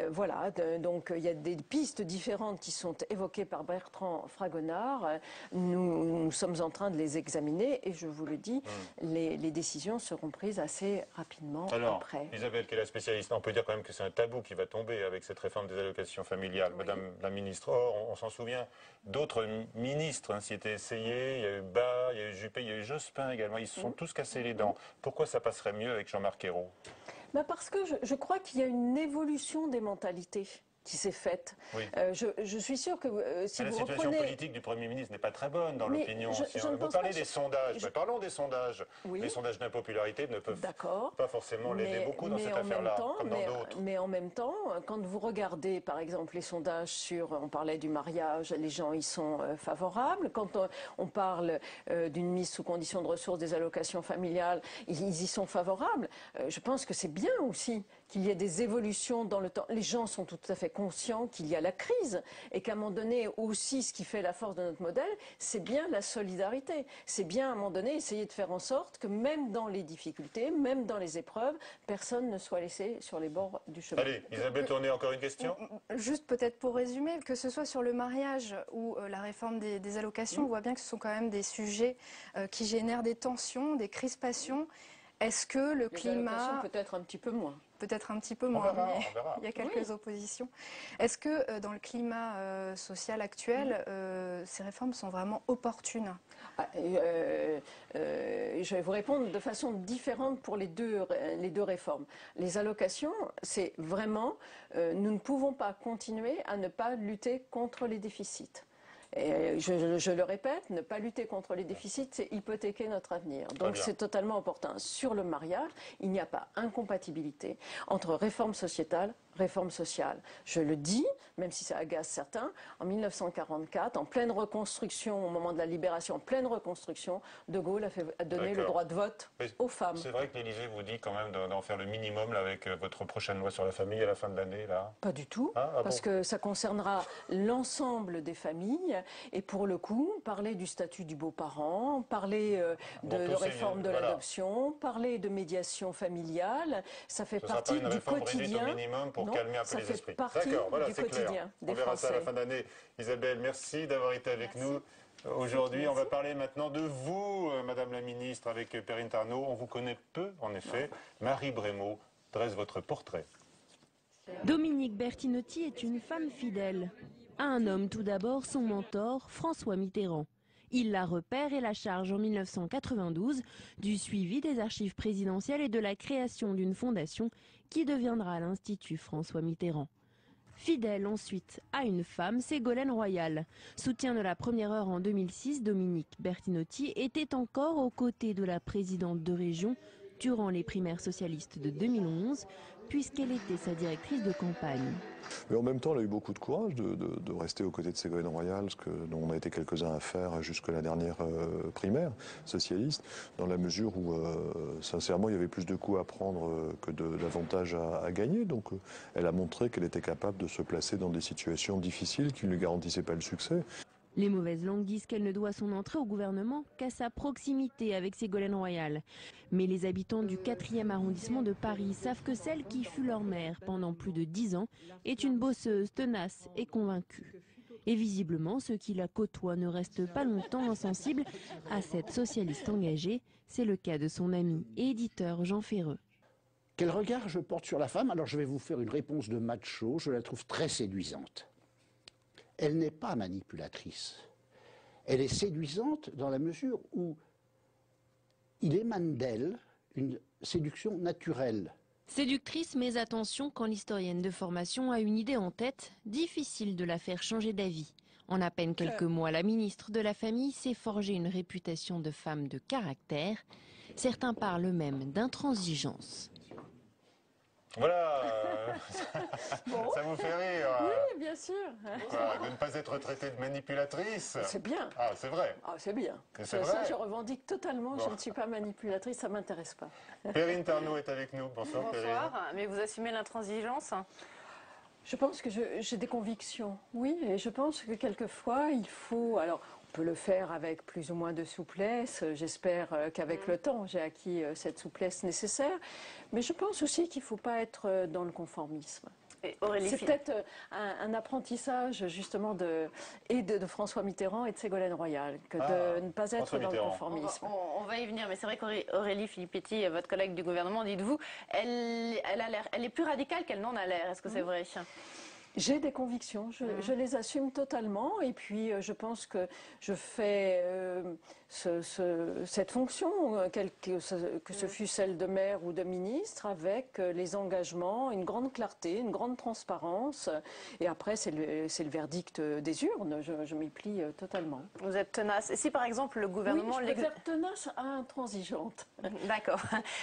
Voilà, donc il y a des pistes différentes qui sont évoquées par Bertrand Fragonard. Nous sommes en train de les examiner et je vous le dis, les décisions seront prises assez rapidement après. Isabelle, qui est la spécialiste, on peut dire quand même que c'est un tabou qui va tomber avec cette réforme des allocations familiales. Oui. Madame la ministre, on s'en souvient, d'autres ministres s'y étaient essayés. Il y a eu Bas, il y a eu Juppé, il y a eu Jospin également. Ils se sont tous cassés les dents. Pourquoi ça passerait mieux avec Jean-Marc Ayrault? Parce que je crois qu'il y a une évolution des mentalités qui s'est faite. Oui. Je suis sûre que si vous reprenez... La situation politique du Premier ministre n'est pas très bonne dans l'opinion. Vous parlez des sondages. Parlons des sondages. Oui. Les sondages d'impopularité ne peuvent pas forcément l'aider beaucoup dans cette affaire-là, comme dans d'autres. Mais en même temps, quand vous regardez, par exemple, les sondages sur... On parlait du mariage, les gens y sont favorables. Quand on parle d'une mise sous condition de ressources des allocations familiales, ils y sont favorables. Je pense que c'est bien aussi qu'il y ait des évolutions dans le temps. Les gens sont tout à fait conscients qu'il y a la crise et qu'à un moment donné aussi ce qui fait la force de notre modèle, c'est bien la solidarité. C'est bien à un moment donné essayer de faire en sorte que même dans les difficultés, même dans les épreuves, personne ne soit laissé sur les bords du chemin. Allez, Isabelle Tourné, encore une question? Juste peut-être pour résumer, que ce soit sur le mariage ou la réforme des allocations, on voit bien que ce sont quand même des sujets qui génèrent des tensions, des crispations. Est-ce que le climat... Peut-être un petit peu moins. Peut-être un petit peu moins, mais il y a quelques oppositions. Est-ce que dans le climat social actuel, ces réformes sont vraiment opportunes? Je vais vous répondre de façon différente pour les deux réformes. Les allocations, c'est vraiment... nous ne pouvons pas continuer à ne pas lutter contre les déficits. Et je le répète, ne pas lutter contre les déficits, c'est hypothéquer notre avenir. Donc c'est totalement opportun. Sur le mariage, il n'y a pas incompatibilité entre réforme sociétale, réforme sociale. Je le dis, même si ça agace certains, en 1944, en pleine reconstruction, au moment de la libération, en pleine reconstruction, De Gaulle a donné le droit de vote aux femmes. C'est vrai que l'Élysée vous dit quand même d'en faire le minimum là, avec votre prochaine loi sur la famille à la fin de l'année, là. Pas du tout, parce bon. que ça concernera l'ensemble des familles. Et pour le coup, parler du statut du beau-parent, parler de réforme de l'adoption, parler de médiation familiale, ça fait partie du quotidien. Au minimum pour calmer un peu les esprits. D'accord, voilà, c'est clair. Des On verra Français. ça à la fin d'année. Isabelle, merci d'avoir été avec nous. Aujourd'hui, on va parler maintenant de vous, Madame la Ministre, avec Perrine Tarnaud. On vous connaît peu, en effet. Marie Brémaud dresse votre portrait. Dominique Bertinotti est une femme fidèle. À un homme tout d'abord, son mentor, François Mitterrand. Il la repère et la charge en 1992 du suivi des archives présidentielles et de la création d'une fondation qui deviendra l'Institut François Mitterrand. Fidèle ensuite à une femme, Ségolène Royal. Soutien de la première heure en 2006, Dominique Bertinotti était encore aux côtés de la présidente de région durant les primaires socialistes de 2011, puisqu'elle était sa directrice de campagne. Mais en même temps, elle a eu beaucoup de courage de rester aux côtés de Ségolène Royal, dont on a été quelques-uns à faire jusque la dernière primaire socialiste, dans la mesure où, sincèrement, il y avait plus de coups à prendre que d'avantages à gagner. Donc, elle a montré qu'elle était capable de se placer dans des situations difficiles qui ne lui garantissaient pas le succès. Les mauvaises langues disent qu'elle ne doit son entrée au gouvernement qu'à sa proximité avec Ségolène Royal. Mais les habitants du 4e arrondissement de Paris savent que celle qui fut leur mère pendant plus de 10 ans est une bosseuse tenace et convaincue. Et visiblement, ceux qui la côtoient ne restent pas longtemps insensibles à cette socialiste engagée. C'est le cas de son ami et éditeur Jean Ferreux. Quel regard je porte sur la femme? Alors je vais vous faire une réponse de macho, je la trouve très séduisante. Elle n'est pas manipulatrice. Elle est séduisante dans la mesure où il émane d'elle une séduction naturelle. Séductrice, mais attention, quand l'historienne de formation a une idée en tête, difficile de la faire changer d'avis. En à peine quelques mois, la ministre de la Famille s'est forgée une réputation de femme de caractère. Certains parlent même d'intransigeance. Voilà, ça vous fait rire. Oui, bien sûr. Quoi, de ne pas être traitée de manipulatrice. C'est bien. Ah, c'est vrai. Ah, c'est bien. C'est vrai. Ça, je revendique totalement. Bon. Je ne suis pas manipulatrice, ça ne m'intéresse pas. Perrine Tarnaud est avec nous. Bonsoir, Perrine. Bonsoir, mais vous assumez l'intransigeance? Je pense que j'ai des convictions, oui, et je pense que quelquefois, il faut... Alors, on peut le faire avec plus ou moins de souplesse. J'espère qu'avec le temps, j'ai acquis cette souplesse nécessaire. Mais je pense aussi qu'il ne faut pas être dans le conformisme. C'est peut-être un apprentissage justement de François Mitterrand et de Ségolène Royal, que de ne pas être dans le conformisme. On va y venir, mais c'est vrai qu'Aurélie Filippetti, votre collègue du gouvernement, dites-vous, elle est plus radicale qu'elle n'en a l'air. Est-ce que c'est vrai? J'ai des convictions, je les assume totalement, et puis je pense que je fais cette fonction, que ce fût celle de maire ou de ministre, avec les engagements, une grande clarté, une grande transparence, et après c'est le verdict des urnes, je m'y plie totalement. Vous êtes tenace. Et si par exemple le gouvernement... Oui, je peux dire tenace à intransigeante. D'accord.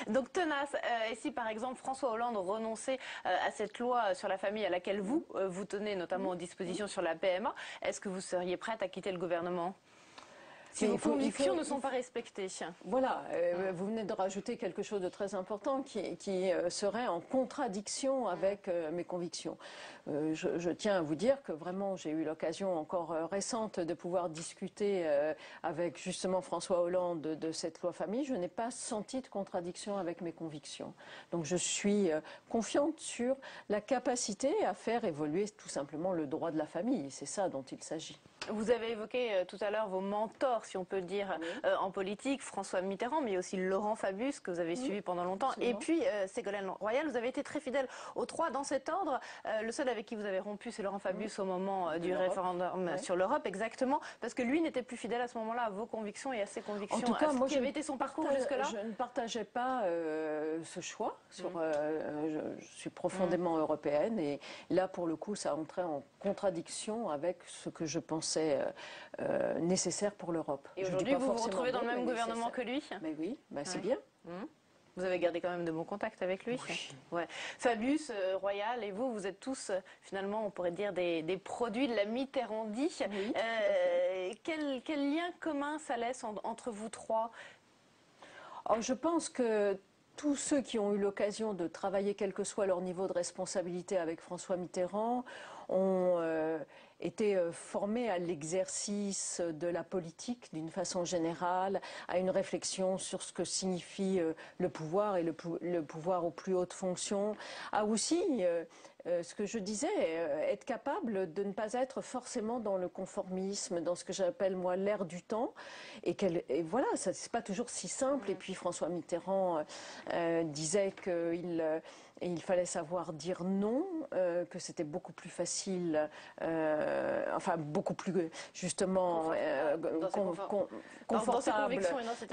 Donc tenace, et si par exemple François Hollande renonçait à cette loi sur la famille à laquelle vous tenez notamment aux dispositions sur la PMA, est-ce que vous seriez prête à quitter le gouvernement si vos convictions ne sont pas respectées? Voilà, vous venez de rajouter quelque chose de très important qui serait en contradiction avec mes convictions. Je tiens à vous dire que vraiment j'ai eu l'occasion encore récente de pouvoir discuter avec justement François Hollande de cette loi famille. Je n'ai pas senti de contradiction avec mes convictions. Donc je suis confiante sur la capacité à faire évoluer tout simplement le droit de la famille. C'est ça dont il s'agit. Vous avez évoqué tout à l'heure vos mentors, si on peut le dire, en politique, François Mitterrand, mais aussi Laurent Fabius, que vous avez suivi pendant longtemps, absolument. Et puis Ségolène Royal. Vous avez été très fidèle aux trois dans cet ordre. Le seul avec qui vous avez rompu, c'est Laurent Fabius au moment du référendum sur l'Europe, exactement, parce que lui n'était plus fidèle à ce moment-là à vos convictions et à ses convictions. En tout cas, moi, qui avait été son parcours jusque-là? Je ne partageais pas ce choix. Je suis profondément européenne, et là, pour le coup, ça entrait en contradiction avec ce que je pensais nécessaire pour l'Europe. Et aujourd'hui, vous vous retrouvez dans le même gouvernement que lui? Mais oui, c'est bien. Vous avez gardé quand même de bons contacts avec lui. Oui. Ouais. Fabius, Royal et vous, vous êtes tous finalement, on pourrait dire, des produits de la Mitterrandie. Oui, Quel lien commun ça laisse entre vous trois? Alors, je pense que tous ceux qui ont eu l'occasion de travailler, quel que soit leur niveau de responsabilité avec François Mitterrand, ont été formés à l'exercice de la politique d'une façon générale, à une réflexion sur ce que signifie le pouvoir et le pouvoir aux plus hautes fonctions, à aussi ce que je disais, être capable de ne pas être forcément dans le conformisme, dans ce que j'appelle moi l'ère du temps, et voilà, ça c'est pas toujours si simple. Et puis François Mitterrand disait qu'il fallait savoir dire non, que c'était beaucoup plus facile, enfin beaucoup plus justement confortable.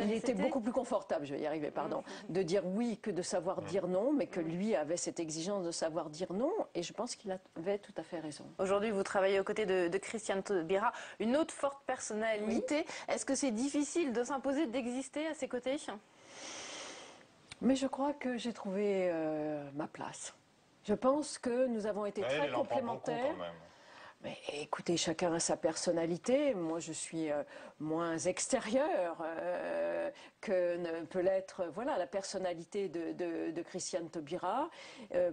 Il était beaucoup plus confortable, je vais y arriver, pardon, de dire oui que de savoir dire non, mais que lui avait cette exigence de savoir dire non, et je pense qu'il avait tout à fait raison. Aujourd'hui, vous travaillez aux côtés de Christiane Taubira, une autre forte personnalité. Oui. Est-ce que c'est difficile de s'imposer, d'exister à ses côtés ? Mais je crois que j'ai trouvé ma place. Je pense que nous avons été très complémentaires. Mais écoutez, chacun a sa personnalité. Moi, je suis moins extérieure que ne peut l'être la personnalité de Christiane Taubira.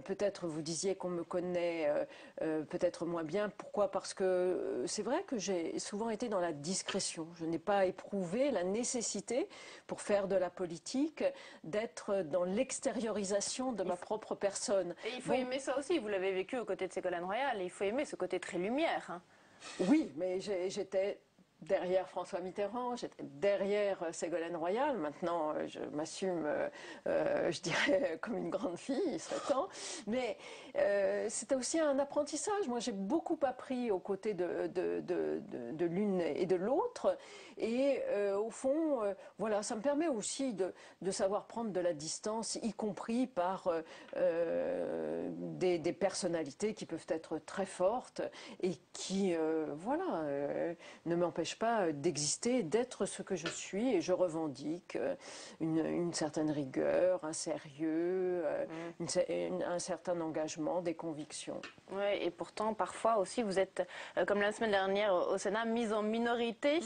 Peut-être vous disiez qu'on me connaît peut-être moins bien. Pourquoi ? Parce que c'est vrai que j'ai souvent été dans la discrétion. Je n'ai pas éprouvé la nécessité, pour faire de la politique, d'être dans l'extériorisation de ma propre personne. Et il faut aimer ça aussi. Vous l'avez vécu aux côtés de Ségolène Royal. Et il faut aimer ce côté très lumière. Oui, mais j'étais derrière François Mitterrand, j'étais derrière Ségolène Royal. Maintenant, je m'assume, je dirais, comme une grande fille, il serait temps. Mais c'était aussi un apprentissage. Moi, j'ai beaucoup appris aux côtés de l'une et de l'autre. Et au fond, voilà, ça me permet aussi de savoir prendre de la distance, y compris par des personnalités qui peuvent être très fortes et qui, ne m'empêchent pas d'exister, d'être ce que je suis. Et je revendique une certaine rigueur, un sérieux, un certain engagement, des convictions. Oui, et pourtant, parfois aussi, vous êtes, comme la semaine dernière au Sénat, mise en minorité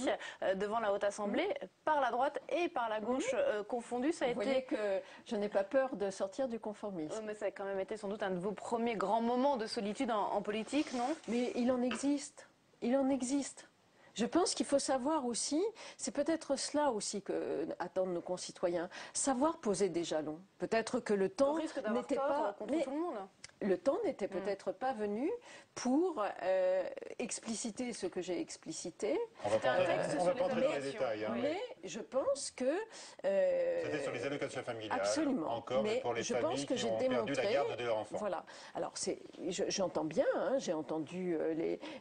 devant la Haute Assemblée, par la droite et par la gauche confondues. Ça a Vous voyez que je n'ai pas peur de sortir du conformisme. Mais ça a quand même été sans doute un de vos premiers grands moments de solitude en politique, non ? Mais il en existe. Il en existe. Je pense qu'il faut savoir aussi, c'est peut-être cela aussi que attendent nos concitoyens, savoir poser des jalons. Peut-être que le temps n'était pas contre tout le monde. Le temps n'était peut-être pas venu pour expliciter ce que j'ai explicité. On va pas entrer dans les détails. Hein, mais je pense que... C'était sur les allocations familiales. Absolument. Encore, mais pour les familles qui ont perdu la garde de leur enfant. Voilà. Alors, j'entends bien, hein, j'ai entendu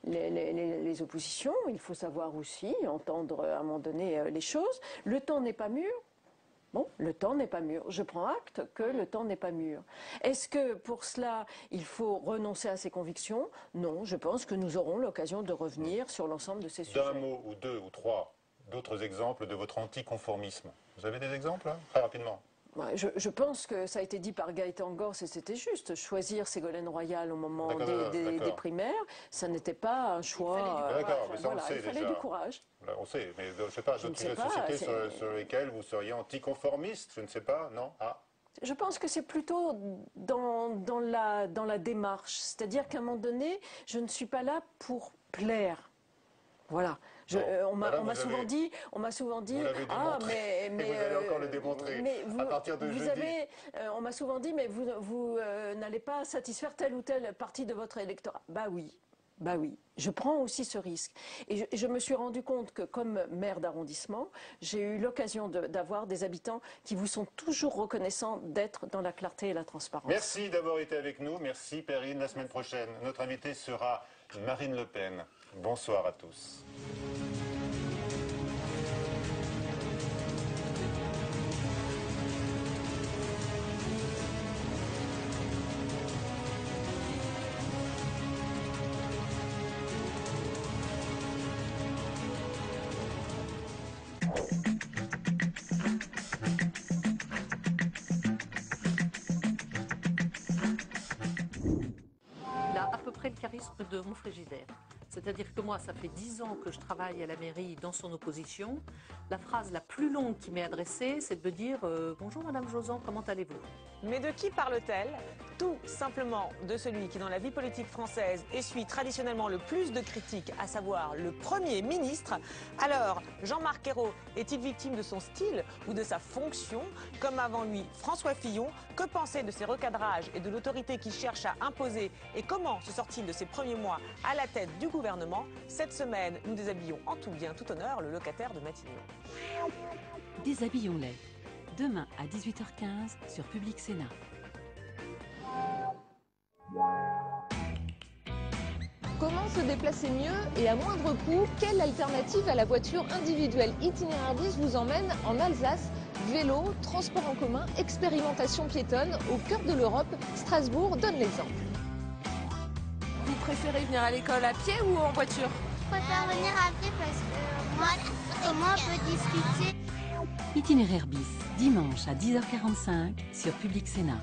les oppositions. Il faut savoir aussi entendre à un moment donné les choses. Le temps n'est pas mûr. Bon, le temps n'est pas mûr. Je prends acte que le temps n'est pas mûr. Est-ce que pour cela, il faut renoncer à ses convictions ? Non, je pense que nous aurons l'occasion de revenir sur l'ensemble de ces sujets. D'un mot ou deux ou trois d'autres exemples de votre anticonformisme. Vous avez des exemples, hein, très rapidement ? Je pense que ça a été dit par Gaëtan Gors et c'était juste. Choisir Ségolène Royal au moment des primaires, ça n'était pas un choix. Il fallait du courage. On sait, mais je ne sais pas, d'autres sujets de société sur lesquels vous seriez anticonformiste, je ne sais pas, non ? Je pense que c'est plutôt dans la démarche. C'est-à-dire qu'à un moment donné, je ne suis pas là pour plaire. Voilà. On m'a souvent dit, mais vous allez encore le démontrer à partir de jeudi. On m'a souvent dit, mais vous n'allez pas satisfaire telle ou telle partie de votre électorat. Bah oui. Je prends aussi ce risque. Et je me suis rendu compte que comme maire d'arrondissement, j'ai eu l'occasion d'avoir des habitants qui vous sont toujours reconnaissants d'être dans la clarté et la transparence. Merci d'avoir été avec nous. Merci Perrine. La semaine prochaine, notre invitée sera Marine Le Pen. Bonsoir à tous. montrer le charisme de mon frigidaire. C'est-à-dire que moi, ça fait 10 ans que je travaille à la mairie dans son opposition. La phrase la plus longue qui m'est adressée, c'est de me dire « Bonjour Madame Josan, comment allez-vous » Mais de qui parle-t-elle? Tout simplement de celui qui, dans la vie politique française, essuie traditionnellement le plus de critiques, à savoir le Premier ministre. Alors, Jean-Marc Ayrault est-il victime de son style ou de sa fonction? Comme avant lui, François Fillon, que penser de ses recadrages et de l'autorité qu'il cherche à imposer? Et comment se sort-il de ses premiers mois à la tête du gouvernement? Cette semaine, nous déshabillons en tout bien, tout honneur, le locataire de Matignon. Déshabillons-les. Demain à 18h15 sur Public Sénat. Comment se déplacer mieux et à moindre coût? Quelle alternative à la voiture individuelle? Itinéraire 10 vous emmène en Alsace. Vélo, transport en commun, expérimentation piétonne, au cœur de l'Europe, Strasbourg donne l'exemple. Vous préférez venir à l'école à pied ou en voiture? Je préfère venir à pied parce que moi on peut discuter. Itinéraire bis, dimanche à 10h45 sur Public Sénat.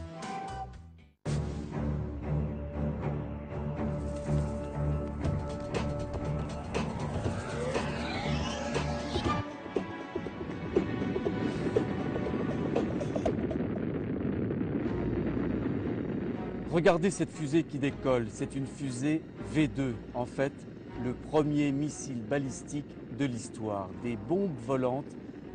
Regardez cette fusée qui décolle, c'est une fusée V2, en fait, le premier missile balistique de l'histoire. Des bombes volantes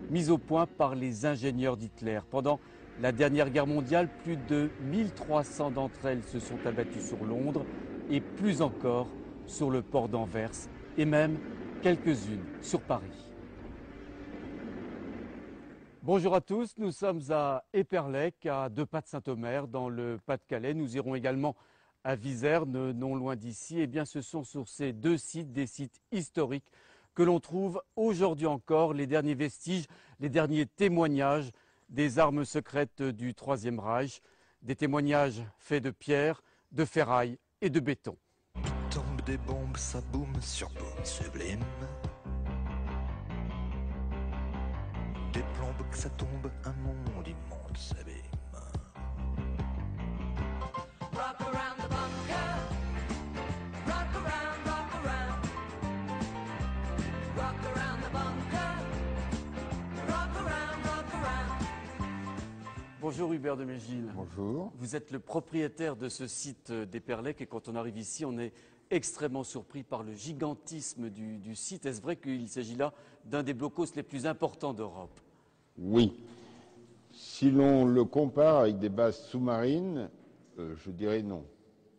mises au point par les ingénieurs d'Hitler. Pendant la dernière guerre mondiale, plus de 1300 d'entre elles se sont abattues sur Londres et plus encore sur le port d'Anvers et même quelques-unes sur Paris. Bonjour à tous, nous sommes à Éperlec, à 2 pas de Saint-Omer, dans le Pas-de-Calais. Nous irons également à Viserne, non loin d'ici. Eh bien, ce sont sur ces 2 sites, des sites historiques, que l'on trouve aujourd'hui encore les derniers vestiges, les derniers témoignages des armes secrètes du Troisième Reich. Des témoignages faits de pierre, de ferraille et de béton. Tombe des bombes, ça boum sur boum sublime. Des plombes que ça tombe, un monde immonde s'abîme. Rock around the bunker, rock around, rock around. Rock around the bunker, rock around, rock around. Bonjour Hubert de Mégine. Bonjour. Vous êtes le propriétaire de ce site d'Éperlec et quand on arrive ici, on est extrêmement surpris par le gigantisme du site. Est-ce vrai qu'il s'agit là d'un des blocos les plus importants d'Europe? Oui. Si l'on le compare avec des bases sous-marines, je dirais non.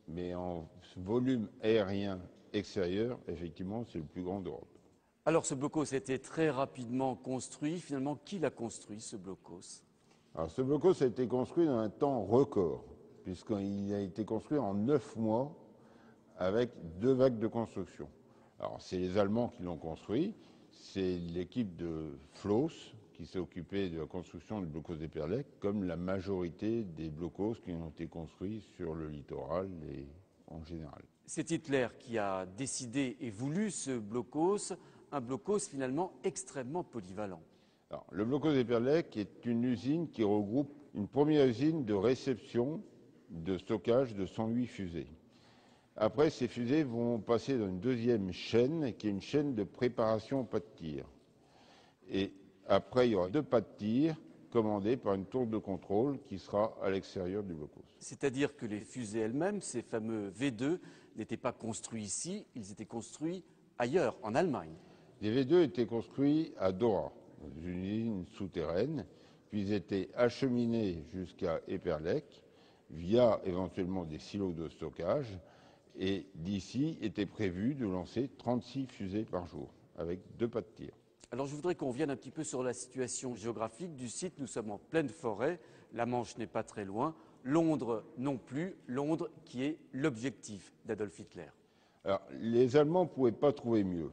Mais en volume aérien extérieur, effectivement, c'est le plus grand d'Europe. Alors ce blocos a été très rapidement construit. Finalement, qui l'a construit, ce blocos? Alors ce blocos a été construit dans un temps record, puisqu'il a été construit en 9 mois avec 2 vagues de construction. Alors c'est les Allemands qui l'ont construit, c'est l'équipe de Floss qui s'est occupée de la construction du blocos d'Éperlec, comme la majorité des blocos qui ont été construits sur le littoral et en général. C'est Hitler qui a décidé et voulu ce blocos, un blocos finalement extrêmement polyvalent. Alors, le blocos d'Éperlec est une usine qui regroupe une première usine de réception, de stockage de 108 fusées. Après, ces fusées vont passer dans une deuxième chaîne, qui est une chaîne de préparation au pas de tir. Et après, il y aura 2 pas de tir commandés par une tour de contrôle qui sera à l'extérieur du blocos. C'est-à-dire que les fusées elles-mêmes, ces fameux V2, n'étaient pas construits ici, ils étaient construits ailleurs, en Allemagne. Les V2 étaient construits à Dora, dans une usine souterraine, puis ils étaient acheminés jusqu'à Éperlec via éventuellement des silos de stockage. Et d'ici était prévu de lancer 36 fusées par jour, avec 2 pas de tir. Alors je voudrais qu'on revienne un petit peu sur la situation géographique du site. Nous sommes en pleine forêt, la Manche n'est pas très loin, Londres non plus, Londres qui est l'objectif d'Adolf Hitler. Alors les Allemands ne pouvaient pas trouver mieux.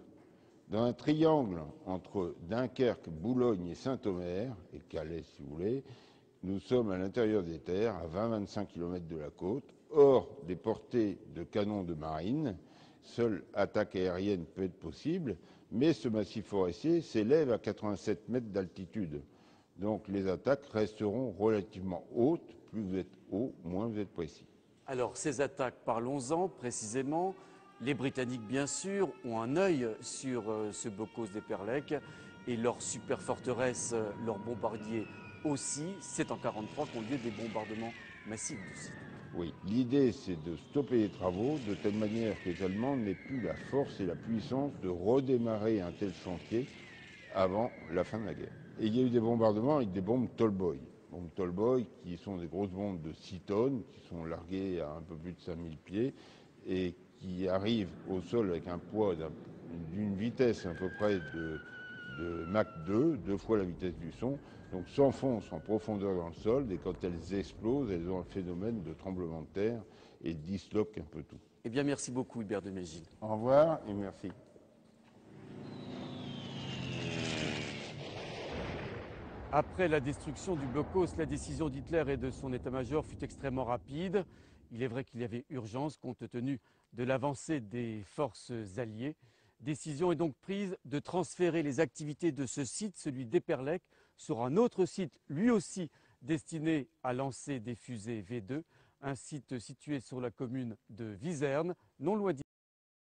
Dans un triangle entre Dunkerque, Boulogne et Saint-Omer, et Calais si vous voulez, nous sommes à l'intérieur des terres, à 20-25 km de la côte, hors des portées de canons de marine. Seule attaque aérienne peut être possible, mais ce massif forestier s'élève à 87 mètres d'altitude. Donc les attaques resteront relativement hautes. Plus vous êtes haut, moins vous êtes précis. Alors, ces attaques, parlons-en précisément. Les Britanniques, bien sûr, ont un œil sur ce Bokos d'Eperlek et leur super forteresse, leurs bombardiers aussi. C'est en 1943 qu'ont lieu des bombardements massifs du site. Oui, l'idée c'est de stopper les travaux de telle manière que les Allemands n'aient plus la force et la puissance de redémarrer un tel chantier avant la fin de la guerre. Et il y a eu des bombardements avec des bombes Tallboy. Bombes Tallboy qui sont des grosses bombes de 6 tonnes, qui sont larguées à un peu plus de 5000 pieds et qui arrivent au sol avec un poids d'une vitesse à peu près de Mach 2, 2 fois la vitesse du son, donc s'enfoncent en profondeur dans le sol et quand elles explosent, elles ont un phénomène de tremblement de terre et disloquent un peu tout. Eh bien, merci beaucoup Hubert de Mégine. Au revoir et merci. Après la destruction du Bokos, la décision d'Hitler et de son état-major fut extrêmement rapide. Il est vrai qu'il y avait urgence compte tenu de l'avancée des forces alliées. Décision est donc prise de transférer les activités de ce site, celui d'Eperlek, sur un autre site, lui aussi destiné à lancer des fusées V2, un site situé sur la commune de Viserne, non loin d'ici.